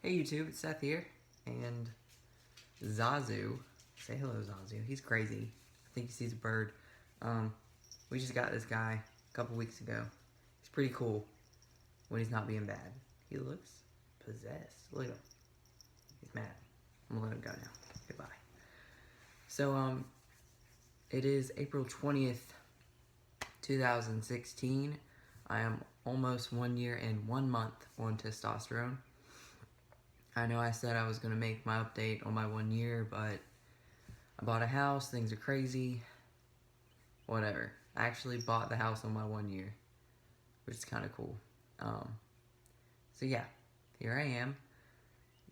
Hey YouTube, it's Seth here, and Zazu, say hello Zazu, he's crazy, I think he sees a bird. We just got this guy a couple weeks ago. He's pretty cool when he's not being bad. He looks possessed, look at him, he's mad. I'm gonna let him go now, goodbye. So it is April 20th, 2016. I am almost 1 year and 1 month on testosterone. I know I said I was going to make my update on my 1 year, but I bought a house, things are crazy, whatever. I actually bought the house on my 1 year, which is kind of cool. So yeah, here I am.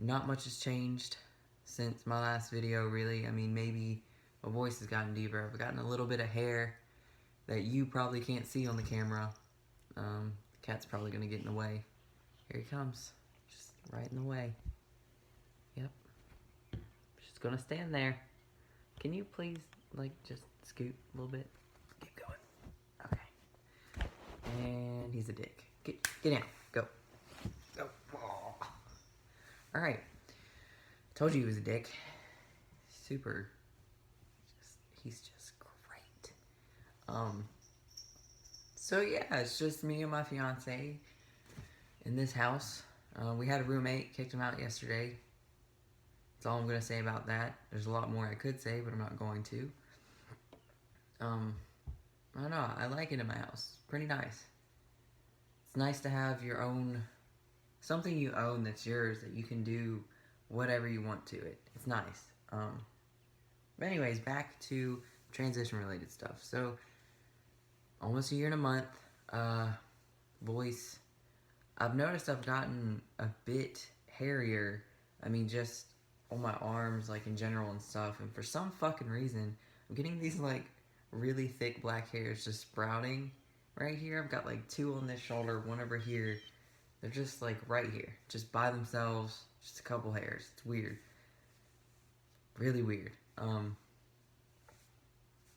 Not much has changed since my last video, really. I mean, maybe my voice has gotten deeper. I've gotten a little bit of hair that you probably can't see on the camera. The cat's probably going to get in the way. Here he comes, just right in the way. Yep. Just gonna stand there. Can you please, like, just scoot a little bit? Keep going. Okay. And he's a dick. Get down. Go. Go. Oh. Alright. Told you he was a dick. Super. He's just great. So yeah, it's just me and my fiance in this house. We had a roommate, kicked him out yesterday. That's all I'm going to say about that. There's a lot more I could say, but I'm not going to. I don't know, I like it in my house. Pretty nice. It's nice to have your own, something you own that's yours, that you can do whatever you want to it. It's nice. But anyways, back to transition related stuff. So, almost 1 year and a month, voice, I've noticed I've gotten a bit hairier. I mean, just on my arms, like, in general and stuff, and for some fucking reason, I'm getting these, like, really thick black hairs just sprouting right here. I've got, like, 2 on this shoulder, 1 over here. They're just, like, right here, just by themselves, just a couple hairs. It's weird. Really weird.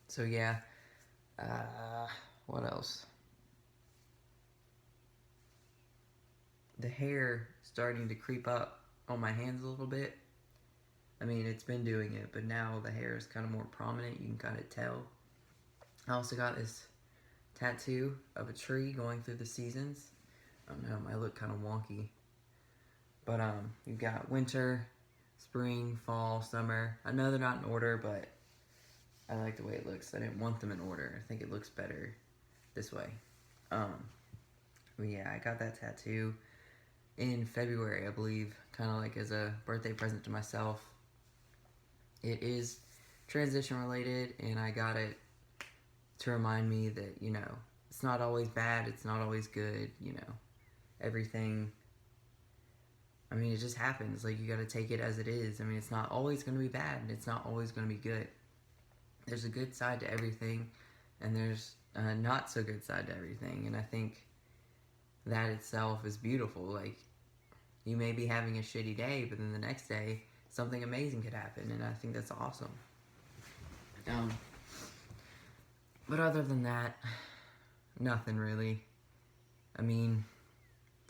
So, yeah. What else? The hair starting to creep up on my hands a little bit. I mean, it's been doing it, but now the hair is kind of more prominent. You can kind of tell. I also got this tattoo of a tree going through the seasons. I don't know, it might look kind of wonky. But you've got winter, spring, fall, summer. I know they're not in order, but I like the way it looks. I didn't want them in order. I think it looks better this way. But yeah, I got that tattoo in February, I believe, kind of like as a birthday present to myself. It is transition related, and I got it to remind me that, you know, it's not always bad, it's not always good, you know, everything, I mean, it just happens. Like, you gotta take it as it is. I mean, it's not always gonna be bad, and it's not always gonna be good. There's a good side to everything, and there's a not so good side to everything, and I think that itself is beautiful. Like, you may be having a shitty day, but then the next day, something amazing could happen, and I think that's awesome. But other than that, nothing really. I mean,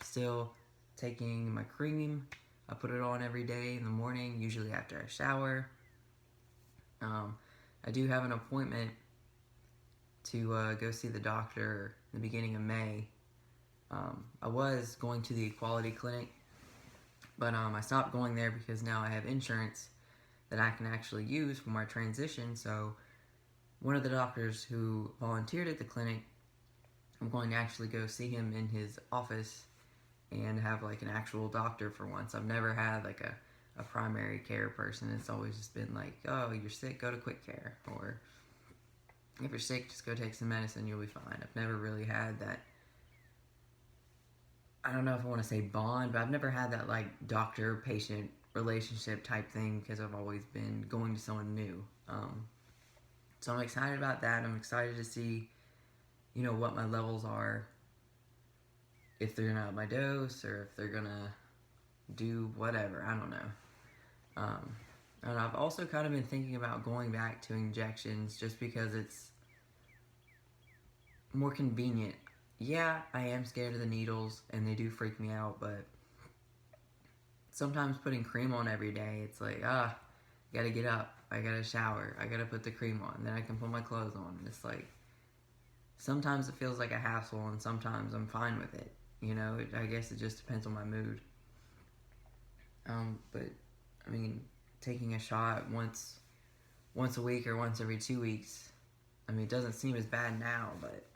still taking my cream. I put it on every day in the morning, usually after I shower. I do have an appointment to go see the doctor in the beginning of May. I was going to the Equality Clinic, but I stopped going there because now I have insurance that I can actually use for my transition. So one of the doctors who volunteered at the clinic, I'm going to actually go see him in his office and have like an actual doctor for once. I've never had like a primary care person. It's always just been like, oh, you're sick, go to quick care. Or if you're sick, just go take some medicine, you'll be fine. I've never really had that, I don't know if I want to say bond, but I've never had that like doctor-patient relationship type thing because I've always been going to someone new. So I'm excited about that. I'm excited to see, you know, what my levels are, if they're gonna up my dose or if they're gonna do whatever. I don't know. And I've also kind of been thinking about going back to injections just because it's more convenient. Yeah, I am scared of the needles and they do freak me out, but sometimes putting cream on every day, it's like, I gotta get up, I gotta shower, I gotta put the cream on, then I can put my clothes on. And it's like, sometimes it feels like a hassle, and sometimes I'm fine with it. I guess it just depends on my mood. But I mean, taking a shot once a week or once every 2 weeks, I mean, it doesn't seem as bad now, but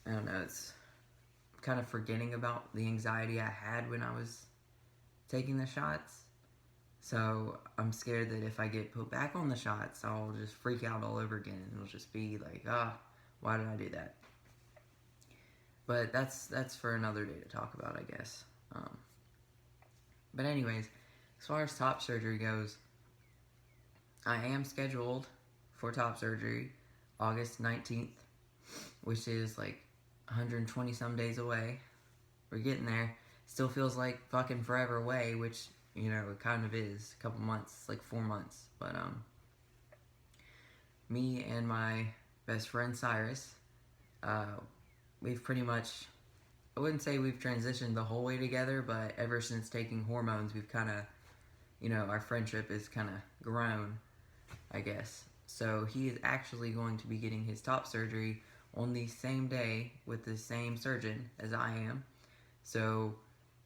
I don't know, it's kind of forgetting about the anxiety I had when I was taking the shots. So I'm scared that if I get put back on the shots, I'll just freak out all over again. It'll just be like, why did I do that? But that's for another day to talk about, I guess. But anyways, as far as top surgery goes, I am scheduled for top surgery August 19th, which is like 120 some days away. We're getting there. Still feels like fucking forever away, which, it kind of is. A couple months, like 4 months. But me and my best friend Cyrus, we've pretty much, I wouldn't say we've transitioned the whole way together, but ever since taking hormones, we've kind of, our friendship has kind of grown, I guess. So he is actually going to be getting his top surgery on the same day with the same surgeon as I am. So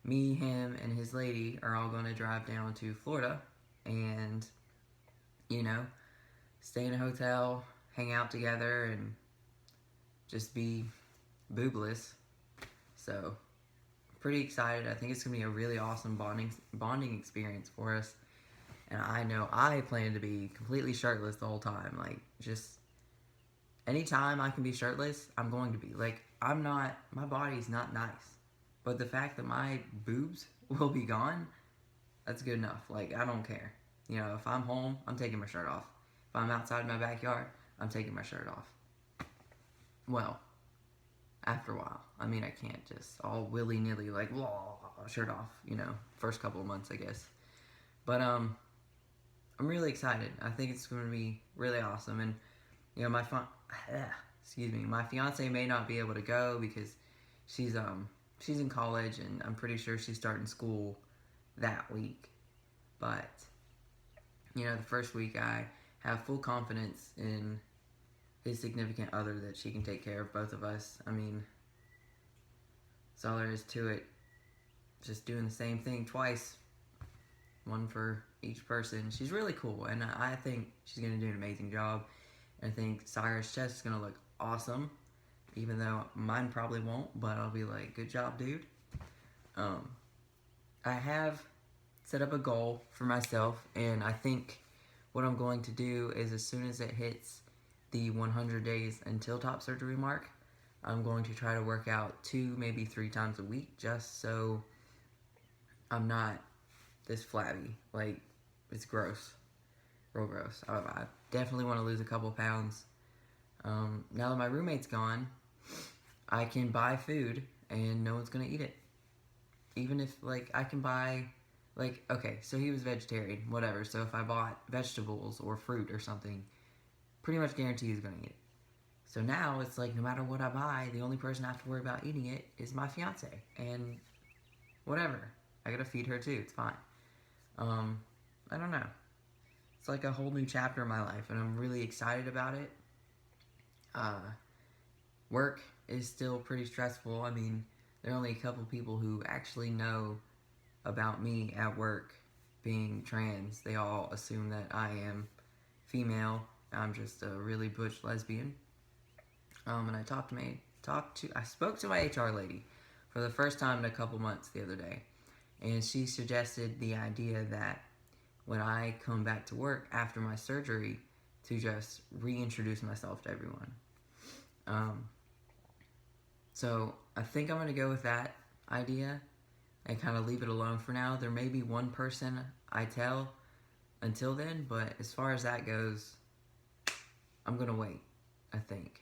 me, him, and his lady are all going to drive down to Florida and, stay in a hotel, hang out together, and just be boobless. So, pretty excited. I think it's going to be a really awesome bonding experience for us. And I know I plan to be completely shirtless the whole time. Like, just anytime I can be shirtless, I'm going to be. Like, my body's not nice. But the fact that my boobs will be gone, that's good enough. Like, I don't care. If I'm home, I'm taking my shirt off. If I'm outside my backyard, I'm taking my shirt off. Well, after a while. I mean, I can't just all willy-nilly, like, shirt off, first couple of months, I guess. But, I'm really excited. I think it's going to be really awesome. And, my fiance may not be able to go because she's in college, and I'm pretty sure she's starting school that week. But, the first week I have full confidence in his significant other that she can take care of both of us. I mean, that's all there is to it. Just doing the same thing twice. One for each person. She's really cool, and I think she's going to do an amazing job. And I think Cyrus' chest is going to look awesome, even though mine probably won't, but I'll be like, good job, dude. I have set up a goal for myself, and I think what I'm going to do is as soon as it hits the 100 days until top surgery mark, I'm going to try to work out 2, maybe 3 times a week, just so I'm not this flabby. Like, it's gross. Real gross. I definitely want to lose a couple pounds. Now that my roommate's gone, I can buy food and no one's going to eat it. Even if, I can buy, okay, so he was vegetarian, whatever. So if I bought vegetables or fruit or something, pretty much guarantee he's going to eat it. So now it's like, no matter what I buy, the only person I have to worry about eating it is my fiance. And whatever. I got to feed her too. It's fine. I don't know. It's like a whole new chapter in my life, and I'm really excited about it. Work is still pretty stressful. I mean, there are only a couple people who actually know about me at work being trans. They all assume that I am female. I'm just a really butch lesbian. And I spoke to my HR lady for the first time in a couple months the other day, and she suggested the idea that when I come back to work after my surgery, to just reintroduce myself to everyone. So I think I'm going to go with that idea and kind of leave it alone for now. There may be one person I tell until then, but as far as that goes, I'm going to wait, I think.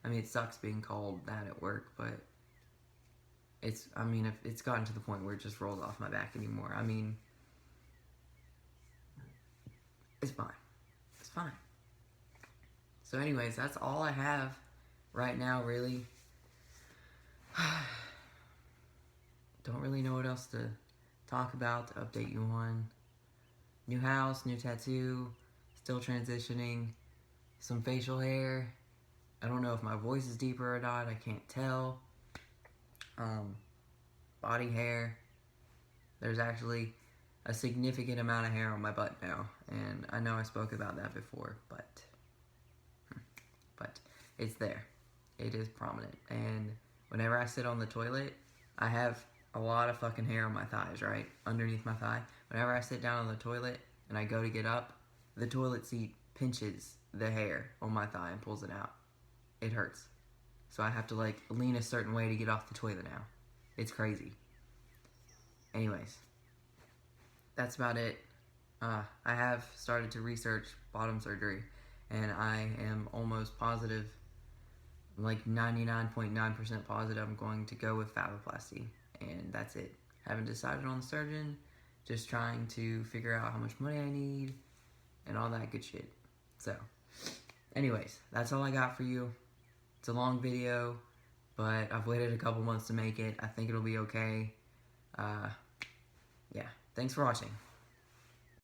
I mean, it sucks being called that at work, but if it's gotten to the point where it just rolls off my back anymore. I mean, it's fine. It's fine. So anyways, that's all I have right now, really. don't really know what else to talk about, to update you on. New house, new tattoo, still transitioning, some facial hair. I don't know if my voice is deeper or not, I can't tell. Body hair. There's actually a significant amount of hair on my butt now, and I know I spoke about that before, but it's there. It is prominent, and whenever I sit on the toilet, I have a lot of fucking hair on my thighs, right? Underneath my thigh. Whenever I sit down on the toilet and I go to get up, the toilet seat pinches the hair on my thigh and pulls it out. It hurts. So I have to like lean a certain way to get off the toilet now. It's crazy. Anyways, that's about it. I have started to research bottom surgery, and I am almost positive, like 99.9% positive, I'm going to go with phalloplasty, and that's it. Haven't decided on the surgeon, just trying to figure out how much money I need and all that good shit. So, anyways, that's all I got for you. It's a long video, but I've waited a couple months to make it. I think it'll be okay. Yeah, thanks for watching.